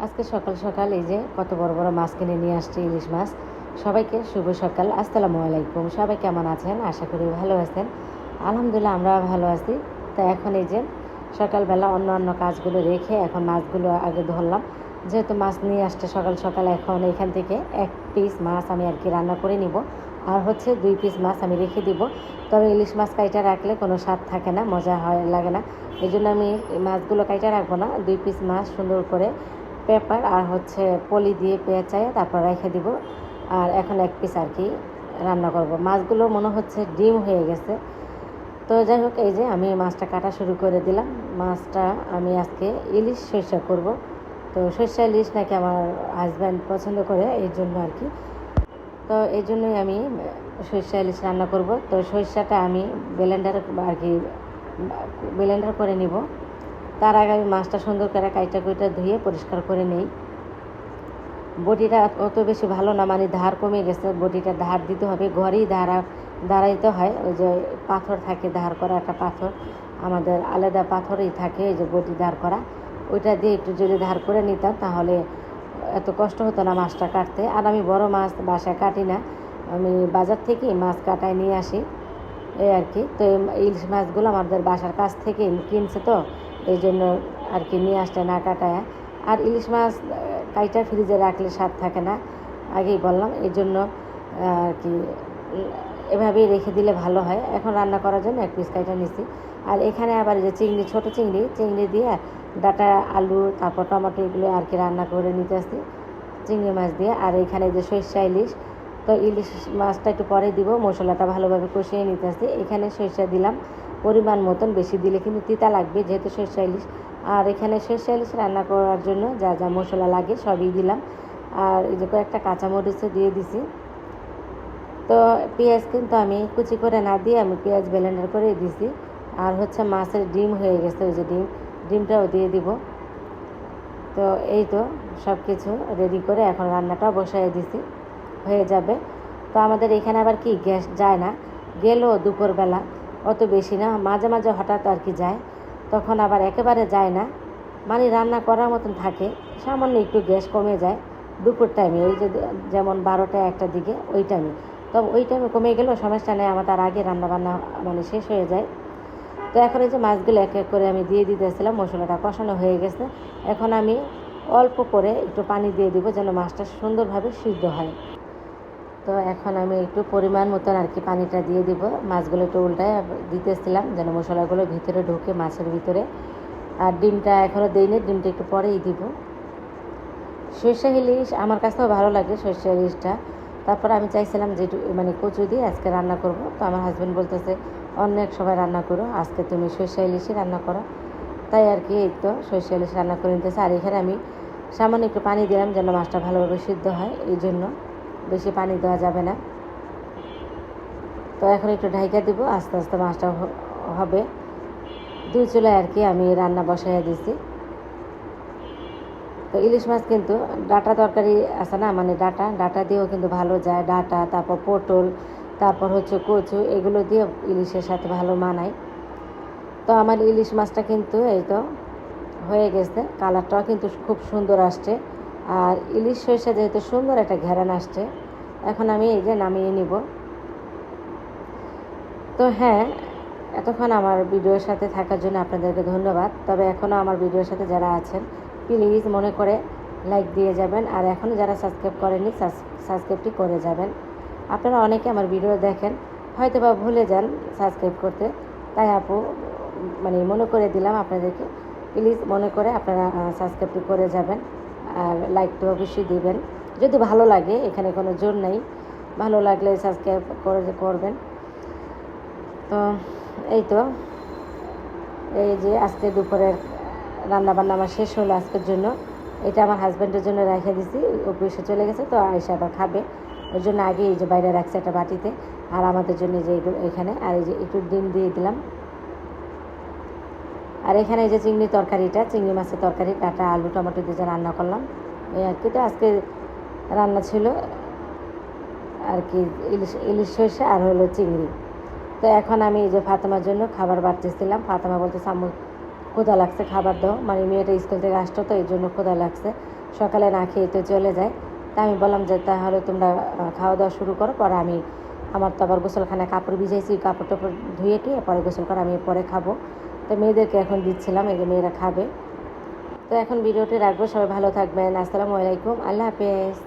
আজকে সকাল সকাল এই যে কত বড় বড় মাছ কিনে নিয়ে আসছে, ইলিশ মাছ। সবাইকে শুভ সকাল, আসসালামু আলাইকুম। সবাই কেমন আছেন? আশা করি ভালো আছেন। আলহামদুলিল্লাহ আমরা ভালো আছি। তো এখন এই যে সকালবেলা অন্য কাজগুলো রেখে এখন মাছগুলো আগে ধরলাম, যেহেতু মাছ নিয়ে আসছে সকাল সকাল। এখন এখান থেকে এক পিস মাছ আমি আর কি রান্না করে নিব, আর হচ্ছে 2 পিস মাছ আমি রেখে দিব। তবে ইলিশ মাছ কাইটা রাখলে কোনো স্বাদ থাকে না, মজা লাগে না। এই জন্য আমি মাছগুলো কাইটা রাখবো না, 2 পিস মাছ সুন্দর করে পেপার আর হচ্ছে পলি দিয়ে পেঁচাইয়ে তারপর রেখে দিব। আর এখন 1 পিস আর কি রান্না করব। মাছগুলো মনে হচ্ছে ডিম হয়ে গেছে। তো যাই হোক, এই যে আমি মাছটা কাটা শুরু করে দিলাম। মাছটা আমি আজকে ইলিশ সরষা করব। তো সরষা ইলিশ নাকি আমার হাজব্যান্ড পছন্দ করে, এই জন্য আর কি। তো এই জন্যই আমি সরষা ইলিশ রান্না করব। তো সরষাটা আমি ব্লেন্ডার আর কি ব্লেন্ডার করে নিব। তার আগে আমি মাছটা সুন্দর করে কাইটা কুইটা ধুয়ে পরিষ্কার করে নেই। বটিটা অত বেশি ভালো না, মানে ধার কমে গেছে, বটিটা ধার দিতে হবে, ঘরেই দাঁড়াইতে হয়। ওই যে পাথর থাকে, ধার করা একটা পাথর, আমাদের আলাদা পাথরই থাকে, এই যে বটি ধার করা, ওইটা দিয়ে একটু যদি ধার করে নিতাম তাহলে এত কষ্ট হতো না মাছটা কাটতে। আর আমি বড় মাছ বাসায় কাটি না, আমি বাজার থেকেই মাছ কাটায় নিয়ে আসি, এই আর কি। তো ইলিশ মাছগুলো আমাদের বাসার কাছ থেকে কিনছে, তো এই জন্য আর কি নিয়ে আসতে না কাটায়। আর ইলিশ মাছ কাইটা ফ্রিজে রাখলে স্বাদ থাকে না, আগেই বললাম। এই জন্য আর কি এভাবেই রেখে দিলে ভালো হয়। এখন রান্না করার জন্য 1 পিস কাইটা নিছি। আর এখানে আবার যে চিংড়ি, ছোটো চিংড়ি দিয়ে ডাটা, আলু, তারপর টমেটো এগুলো আর কি রান্না করে নিতে আসছি চিংড়ি মাছ দিয়ে। আর এখানে যে সরষা ইলিশ, তো ইলিশ মাছটা একটু পরে দিব, মশলাটা ভালোভাবে কষিয়ে নিতে আসছি। এখানে সরষা দিলাম পরিমাণ মতন, বেশি দিলে কিন্তু তিতা লাগবে যেহেতু সরষা ইলিশ। আর এখানে সরষা ইলিশ রান্না করার জন্য যা যা মশলা লাগে সবই দিলাম। আর এই যে কয়েকটা কাঁচামরিচও দিয়ে দিছি। তো পেঁয়াজ কিন্তু আমি কুচি করে না দিয়ে আমি পেঁয়াজ ব্লেন্ডার করে দিছি। আর হচ্ছে মাছের ডিম হয়ে গেছে, ওই যে ডিমটাও দিয়ে দিব। তো এই তো সব কিছু রেডি করে এখন রান্নাটাও বসাই দিছি, হয়ে যাবে। তো আমাদের এখানে আবার কি গ্যাস যায় না, গেলেও দুপুরবেলা, অত বেশি না, মাঝে মাঝে হঠাৎ আর কি যায়, তখন আবার একেবারে যায় না, মানে রান্না করার মতন থাকে। সামান্য একটু গ্যাস কমে যায় দুপুর টাইমে, ওই যে যেমন 12টা 1টার দিকে, ওই টাইমে। তবে ওই টাইমে কমে গেলেও সমস্যা নেই, আমার তার আগে রান্নাবান্না মানে শেষ হয়ে যায়। তো এখন এই যে মাছগুলো এক এক করে আমি দিয়ে দিতেছিলাম, মশলাটা কষানো হয়ে গেছে। এখন আমি অল্প করে একটু পানি দিয়ে দিব যেন মাছটা সুন্দরভাবে সিদ্ধ হয়। তো এখন আমি একটু পরিমাণ মতন আর কি পানিটা দিয়ে দিব। মাছগুলো একটু উল্টায় দিতেছিলাম যেন মশলাগুলো ভিতরে ঢুকে মাছের ভিতরে। আর ডিমটা এখনও দিইনি, ডিমটা একটু পরেই দিব। সরষা ইলিশ আমার কাছেও ভালো লাগে, সরষা ইলিশটা। তারপর আমি চাইছিলাম যে একটু মানে কচু দিয়ে আজকে রান্না করব। তো আমার হাজব্যান্ড বলতেছে অনেক সময় রান্না করো, আজকে তুমি সরষা ইলিশই রান্না করো। তাই আর কি এই তো সরষা ইলিশ রান্না করে নিতেছে। আর এখানে আমি সামান্য একটু পানি দিলাম যেন মাছটা ভালোভাবে সিদ্ধ হয়, এই জন্য বেশি পানি দেওয়া যাবে না। তো এখন একটু ঢাইকা দিব, আস্তে আস্তে মাছটা হবে। 2 চুলায় আর কি আমি রান্না বসাইয়া দিছি। তো ইলিশ মাছ কিন্তু ডাটা তরকারি আছে না, মানে ডাটা দিয়েও কিন্তু ভালো যায়। ডাটা, তারপর পটল, তারপর হচ্ছে কচু, এগুলো দিয়ে ইলিশের সাথে ভালো মানায়। তো আমার ইলিশ মাছটা কিন্তু এই তো হয়ে গেছে, কালারটাও কিন্তু খুব সুন্দর আসছে। আর ইলিশ সরষে যেহেতু সুন্দর একটা ঘেরান আসছে, এখন আমি এই যে নামিয়ে নিব। তো হ্যাঁ, এতক্ষণ আমার ভিডিওর সাথে থাকার জন্য আপনাদেরকে ধন্যবাদ। তবে এখনও আমার ভিডিওর সাথে যারা আছেন প্লিজ মনে করে লাইক দিয়ে যাবেন। আর এখনও যারা সাবস্ক্রাইব করেননি সাবস্ক্রাইবটি করে যাবেন। আপনারা অনেকে আমার ভিডিও দেখেন, হয়তো বা ভুলে যান সাবস্ক্রাইব করতে, তাই আপু মানে মনে করে দিলাম আপনাদেরকে, প্লিজ মনে করে আপনারা সাবস্ক্রাইবটি করে যাবেন। আর লাইকটা অবশ্যই দিবেন যদি ভালো লাগে, এখানে কোনো জোর নেই, ভালো লাগলে সাবস্ক্রাইব করবেন। তো এই তো এই যে আজকে দুপুরের রান্নাবান্না আমার শেষ হলো আজকের জন্য। এটা আমার হাজব্যান্ডের জন্য রেখে দিছি, অফিসে চলে গেছে, তো আয়সা আবার খাবে, ওই জন্য আগে এই যে বাইরে রাখছে একটা বাটিতে। আর আমাদের জন্য যে এখানে আর এই যে একটু ডিম দিয়ে দিলাম। আর এখানে এই যে চিংড়ি মাছের তরকারি, ডাটা, আলু, টমেটো দিয়ে যে রান্না করলাম, এই আর কি। তো আজকে রান্না ছিল আর কি ইলিশ সরষে আর হলো চিংড়ি। তো এখন আমি এই যে ফাতেমার জন্য খাবার বাড়তেছিলাম। ফাতেমা বলতে আম্মু ক্ষুধা লাগছে, খাবার দাও, মানে মেয়েটা স্কুল থেকে আসতো, তো এই জন্য ক্ষুধা লাগছে। সকালে না খেয়ে তো চলে যায়। তা আমি বললাম যে তাহলে তোমরা খাওয়া দাওয়া শুরু করো, পরে আমি আমার তো আবার গোসলখানায় কাপড় ভিজাইছি, কাপড় টাপড় ধুয়ে টুয়ে পরে গোসল করে আমি পরে খাবো। তো মেয়েদেরকে এখন দিচ্ছিলাম, এই যে মেয়েরা খাবে। তো এখন ভিডিওটি রাখবো, সবাই ভালো থাকবেন। আসসালামু আলাইকুম, আল্লাহ হাফেজ।